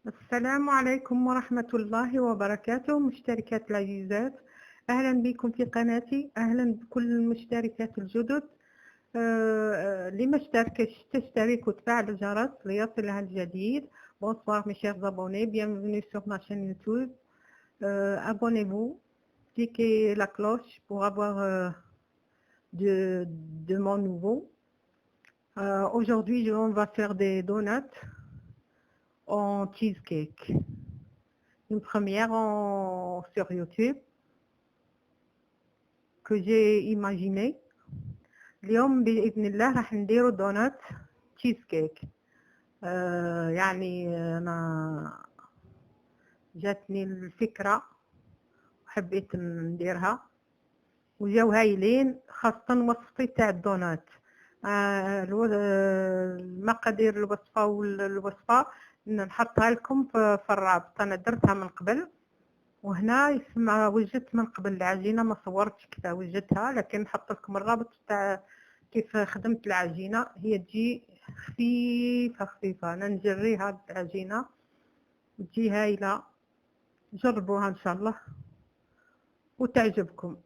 السلام عليكم ورحمة الله وبركاته مشتركات العزيزات. أهلا بكم في قناتي، أهلا بكل المشتركات الجدد. اللي ما اشتركش تشترك وتفعل الجرس ليصلها الجديد. Bonsoir mes chers abonnés, bienvenue sur ma chaîne YouTube. Abonnez-vous, cliquez la cloche pour avoir de mon nouveau. Aujourd'hui, on va faire des donuts en cheesecake. Une première sur YouTube que j'ai imaginé. اليوم بإذن الله راح نديرو دونات تشيز كيك. يعني أنا جاتني الفكرة وحبيت نديرها وجاو هايلين، خاصة وصفتي تاع الدونات. المقادير الوصفة والوصفة نحطها لكم في الرابط. أنا درتها من قبل وهنا يسمى وجدت من قبل العجينة، ما صورتش كذا وجدتها، لكن نحط لكم الرابط تاع كيف خدمت العجينة. هي تجي خفيفة أنا نجريها العجينة تجي هايلة. جربوها إن شاء الله وتعجبكم.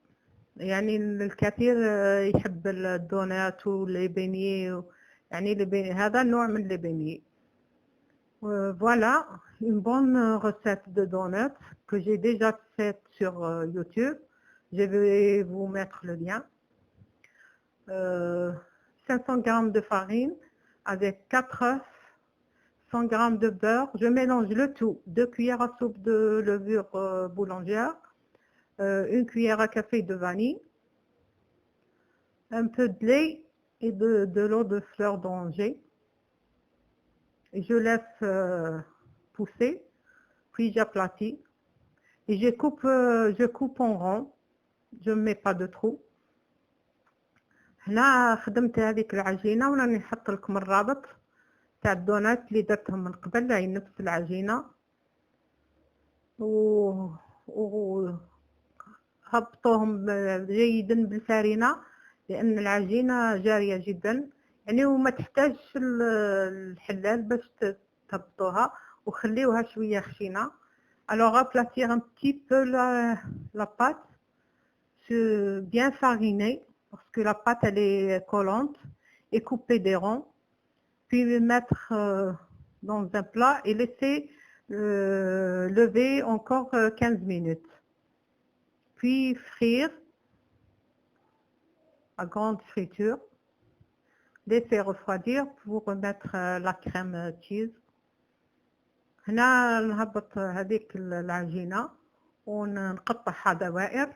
يعني الكثير يحب الدونات والليبيني، يعني هذا نوع من الليبيني. Voilà une bonne recette de donuts que j'ai déjà faite sur YouTube. Je vais vous mettre le lien. 500 g de farine avec 4 œufs, 100 g de beurre. Je mélange le tout. 2 cuillères à soupe de levure boulangère, 1 cuillère à café de vanille, un peu de lait et de l'eau de fleur d'oranger. Et je laisse pousser, puis j'aplatis. Et je coupe en rond. Je ne mets pas de trou. هنا خدمت هذيك العجينة وراني نحط لكم الرابط تاع الدونات اللي درتهم من قبل، هي نفس العجينة. هبطوهم جيدا بالفارينة لأن العجينة جارية جدا، يعني وما تحتاجش الحلال باش تهبطوها، وخليوها شوية خشينة. Alors aplatir un petit peu la pâte, bien fariner parce que la pâte elle est collante, et couper des ronds, puis mettre dans un plat et laisser lever encore 15 minutes. Puis frire à grande friture, laisser refroidir pour remettre la crème cheese. هنا نهبط هذيك العجينة ونقطعها دوائر،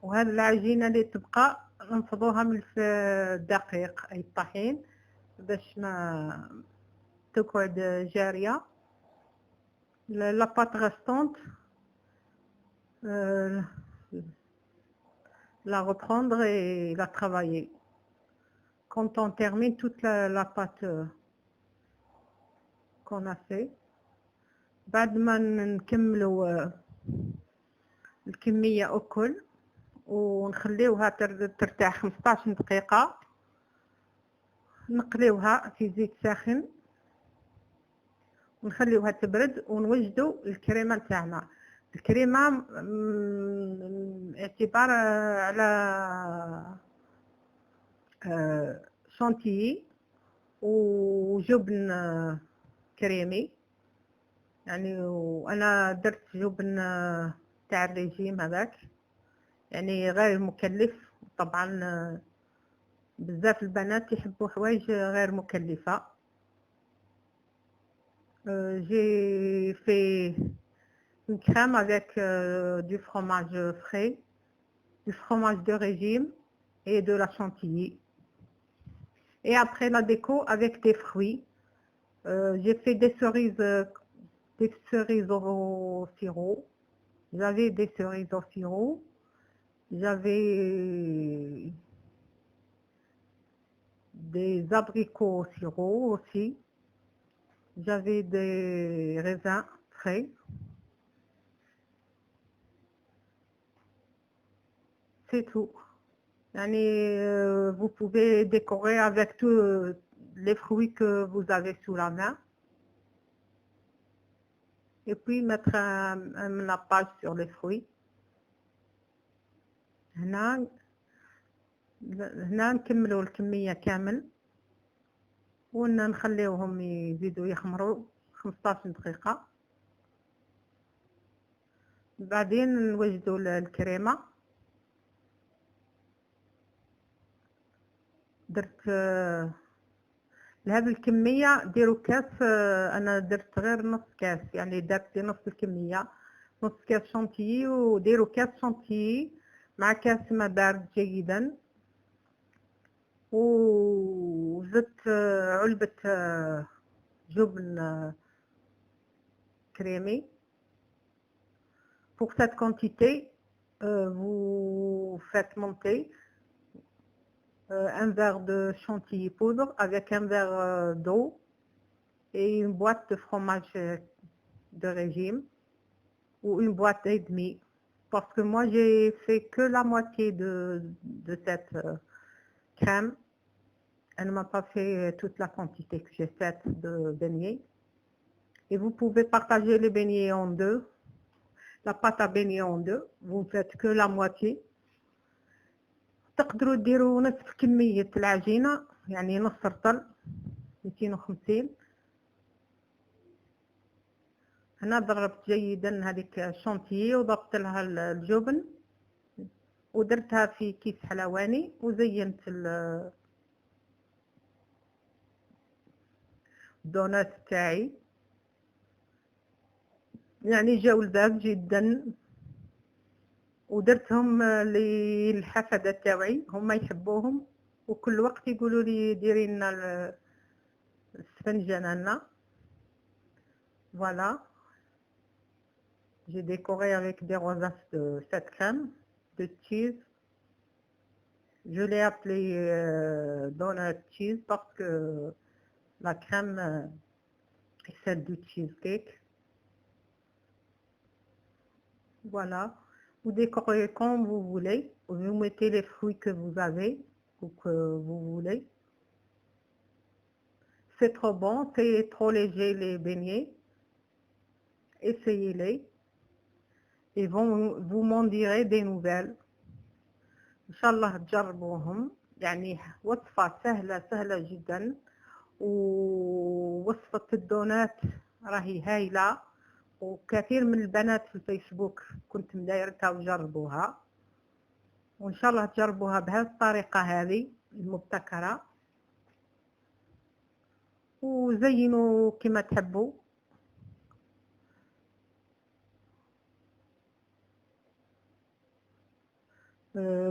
وهذه العجينة اللي تبقى نفضوها من الدقيق أي الطحين باش ما تقعد جارية. La pâte restante, la reprendre et la travailler. Quand on termine toute la pâte qu'on a fait, بعد ما نكملوا الكمية أكل ونخليوها ترتاح 15 دقيقة، نقليوها في زيت ساخن ونخليوها تبرد ونوجدوا الكريمة نتاعنا. الكريمة اعتبار على شانتيي وجبن كريمي، يعني وأنا درت جبن تاع الرجيم هذاك، يعني غير مكلف. طبعا بزاف البنات يحبوا حوايج غير مكلفة. J'ai fait une crème avec du fromage frais, du fromage de régime et de la chantilly. Et après la déco avec des fruits. J'ai fait des cerises au sirop. J'avais des cerises au sirop. J'avais des abricots au sirop aussi. J'avais des raisins frais. C'est tout. Vous pouvez décorer avec tous les fruits que vous avez sous la main. et puis mettre un nappage sur les fruits. هنا نكملوا الكمية كامل ونخليوهم يزيدوا يخمروا 15 دقيقة. بعدين نوجدوا الكريمة. درت لهذه الكمية ديروا كاس، أنا درت غير نص كاس، يعني درت نص الكمية، نص كاس شانتيي، وديروا كاس شانتيي مع كاس ماء بارد جيدا، وزدت علبة جبن كريمي. Pour cette quantité, vous faites monter un verre de chantilly poudre avec un verre d'eau et une boîte de fromage de régime ou une boîte et demie, parce que moi j'ai fait que la moitié de cette crème. Elle ne m'a pas fait toute la quantité que j'ai faite de beignets. Et vous pouvez partager les beignets en deux, la pâte à beignets en deux, vous ne faites que la moitié. تقدروا ديروا نصف كمية العجينة، يعني نص رطل 250. هنا ضربت جيدا هذيك الشونتيي وضفت لها الجبن ودرتها في كيس حلواني وزينت الدونات تاعي، يعني جاو لذاذ جدا. ودرتهم للحفدة تاعي، هما يحبوهم وكل وقت يقولوا لي ديري لنا السفنجة. Voilà, j'ai décoré avec des rosaces de cette crème de cheese. Je l'ai appelée donut cheese parce que la crème est celle du cheesecake. Voilà. Vous décorez comme vous voulez, vous mettez les fruits que vous avez ou que vous voulez. C'est trop bon, c'est trop léger les beignets. Essayez-les et vous m'en direz des nouvelles. إن شاء الله تجربوهم، يعني وصفة سهلة جدا، ووصفة الدونات راهي هايلة، وكثير من البنات في الفيسبوك كنت مدايرتها وجربوها، وإن شاء الله تجربوها بهذه الطريقة هذه المبتكرة، وزينوا كما تحبوا.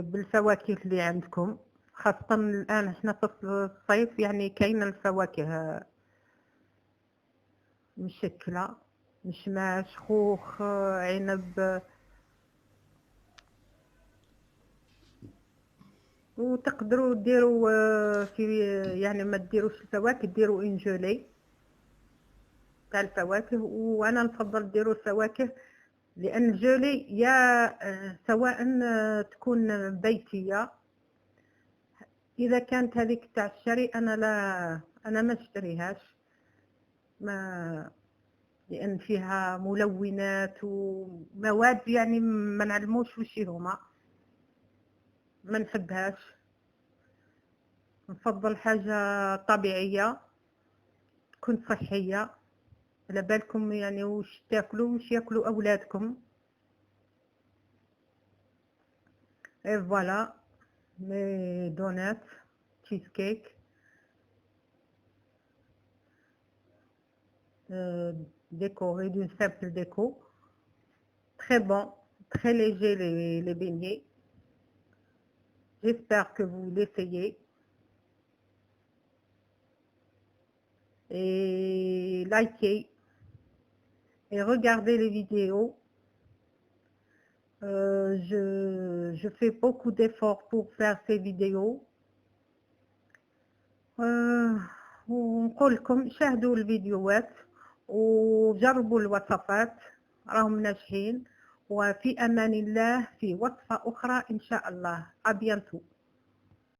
بالفواكه اللي عندكم، خاصة الآن احنا في الصيف، يعني كاين الفواكه مشكلة، مشماش، خوخ، عنب، وتقدروا ديروا في، يعني ما ديروش الفواكه، ديروا ان جولي تاع الفواكه. وانا نفضل ديروا الفواكه لان الجولي يا سواء تكون بيتيه، اذا كانت هذيك تاع الشري انا ما اشتريهاش، ما لان فيها ملونات ومواد يعني ما نعلموش وش هما، ما نحبهاش. نفضل حاجه طبيعيه تكون صحيه، على بالكم يعني وش تاكلوا وش ياكلوا اولادكم. Et voilà mes donuts cheesecake décorés d'une simple déco. Très bon, très léger les beignets. J'espère que vous l'essayez. Et likez et regardez les vidéos. Je fais beaucoup d'efforts pour faire ces vidéos. ونقول لكم شاهدوا الفيديوهات وجربوا الوصفات، راهم ناجحين. وفي أمان الله في وصفة أخرى إن شاء الله. À bientôt.